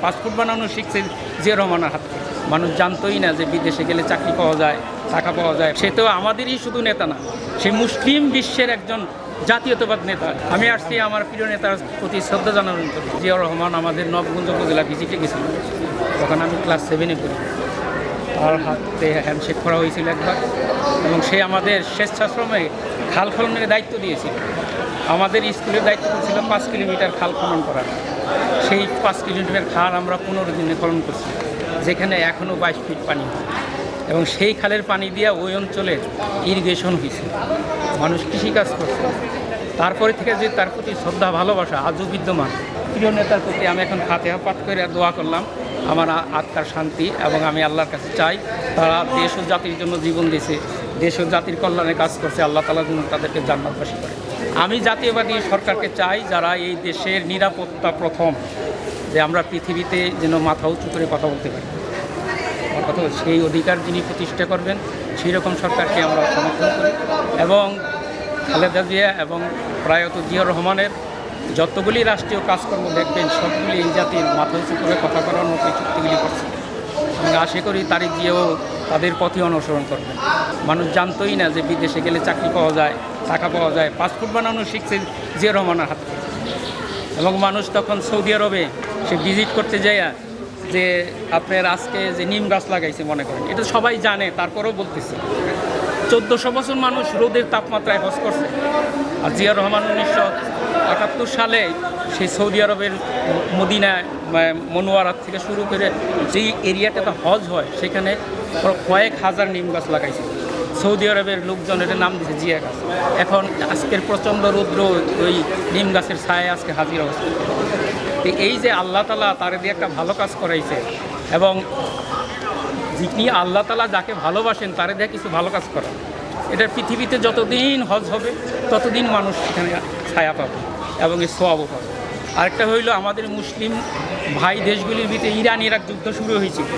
Passport বানানো শিখছে জিয়া রহমানের হাত থেকে। মানুষ জানতোই না যে বিদেশে গেলে চাকরি পাওয়া যায়, টাকা পাওয়া যায়। সে তো আমাদেরই শুধু নেতা না, সে মুসলিম বিশ্বের একজন জাতীয়তাবাদ নেতা। আমি আসছি আমার প্রিয় নেতার প্রতি শ্রদ্ধা জানানোর জন্য। জিয়া রহমান আমাদের নবগঞ্জ উপজেলা ভিজিটে গেছিল, তখন আমি ক্লাস 7-এ পড়ি। তার হাতে হ্যান্ডশেক করা হয়েছিল একবার, এবং সে আমাদের স্বেচ্ছাশ্রমে খাল খননের দায়িত্ব দিয়েছিল। আমাদের স্কুলের দায়িত্ব ছিল 5 কিলোমিটার খাল খনন করার। সেই 5 কিলোমিটার খাল আমরা 15 দিনে খনন করছি, যেখানে এখনও 22 ফিট পানি, এবং সেই খালের পানি দিয়ে ওই অঞ্চলে ইরিগেশন হয়েছে, মানুষ কৃষিকাজ করছে। তারপরে থেকে যে তার প্রতি শ্রদ্ধা ভালোবাসা আজও বিদ্যমান। প্রিয় নেতার প্রতি আমি এখন ফাতিহা পাঠ করে দোয়া করলাম আমার আত্মার শান্তি, এবং আমি আল্লাহর কাছে চাই তারা দেশ ও জাতির জন্য জীবন দিয়েছে, দেশ ও জাতির কল্যাণে কাজ করছে, আল্লাহ তাআলা যেন তাদেরকে জান্নাতবাসী করে। আমি জাতীয়বাদী সরকারকে চাই যারা এই দেশের নিরাপত্তা প্রথম, যে আমরা পৃথিবীতে যেন মাথা উঁচু করে কথা বলতে পারি। আমার কথা সেই অধিকার যিনি প্রতিষ্ঠা করবেন সেই রকম সরকারকে আমরা সমর্থন করি। এবং খালেদা জিয়া এবং প্রয়াত জিয়া রহমানের যতগুলি রাষ্ট্রীয় কাজকর্ম দেখবেন সবগুলি এই জাতির মাথা উঁচু করে কথা বলার মতো চুক্তিগুলি করছে। আমি আশা করি তারিক জিয়াও তাদের পথে অনুসরণ করবেন। মানুষ জানতোই না যে বিদেশে গেলে চাকরি পাওয়া যায়, টাকা পাওয়া যায়। পাসপোর্ট বানানো শিখছে জিয়া রহমানের হাত থেকে। এবং মানুষ তখন সৌদি আরবে সে ভিজিট করতে যায়, যে আপনার আজকে যে নিম গাছ লাগাইছে মনে করেন, এটা সবাই জানে, তারপরেও বলতেছে 1400 বছর মানুষ রোদের তাপমাত্রায় হজ করছে। আর জিয়া রহমান 1978 সালে সেই সৌদি আরবের মদিনা মনোয়ারা থেকে শুরু করে যেই এরিয়াটাতে হজ হয় সেখানে কয়েক হাজার নিম গাছ লাগাইছে। সৌদি আরবের লোকজন এটার নাম দিয়েছে জিয়া গাছ। এখন আজকের প্রচণ্ড রৌদ্র ওই নিম গাছের ছায়ায় আজকে হাজির অবস্থা। এই যে আল্লাহ তাআলা তারে দিয়ে একটা ভালো কাজ করাইছে, এবং যিনি আল্লাহ তাআলা যাকে ভালোবাসেন তারে দিয়ে কিছু ভালো কাজ করা, এটা পৃথিবীতে যতদিন হজ হবে ততদিন মানুষ সেখানে ছায়া পাবে এবং এই সওয়াবও পাবে। আরেকটা হইল আমাদের মুসলিম ভাই দেশগুলির ভিতরে ইরান ইরাক যুদ্ধ শুরু হয়েছিল,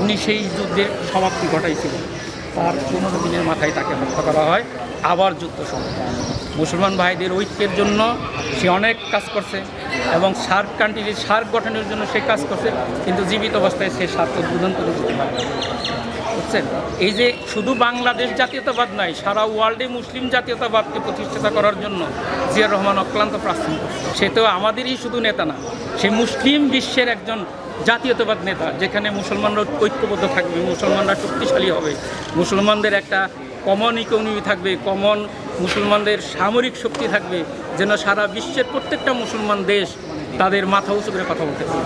উনি সেই যুদ্ধের সমাপ্তি ঘটাইছিলেন। তার 15 দিনের মাথায় তাকে হত্যা করা হয়, আবার যুদ্ধ শুরু। মুসলমান ভাইদের ঐক্যের জন্য সে অনেক কাজ করছে, এবং সার্ক কান্ট্রির সার্ক গঠনের জন্য সে কাজ করছে, কিন্তু জীবিত অবস্থায় সে সার্ক উদ্বোধন করে দিতে পারে। বুঝছেন, এই যে শুধু বাংলাদেশ জাতীয়তাবাদ নয়, সারা ওয়ার্ল্ডে মুসলিম জাতীয়তাবাদকে প্রতিষ্ঠা করার জন্য জিয়া রহমান অক্লান্ত প্রার্থনা করছে। সে তো আমাদেরই শুধু নেতা না, সে মুসলিম বিশ্বের একজন জাতীয়তাবাদ নেতা, যেখানে মুসলমানরা ঐক্যবদ্ধ থাকবে, মুসলমানরা শক্তিশালী হবে, মুসলমানদের একটা কমন ইকোনমি থাকবে, কমন মুসলমানদের সামরিক শক্তি থাকবে, যেন সারা বিশ্বের প্রত্যেকটা মুসলমান দেশ তাদের মাথা উঁচু করে কথা বলতে পারে।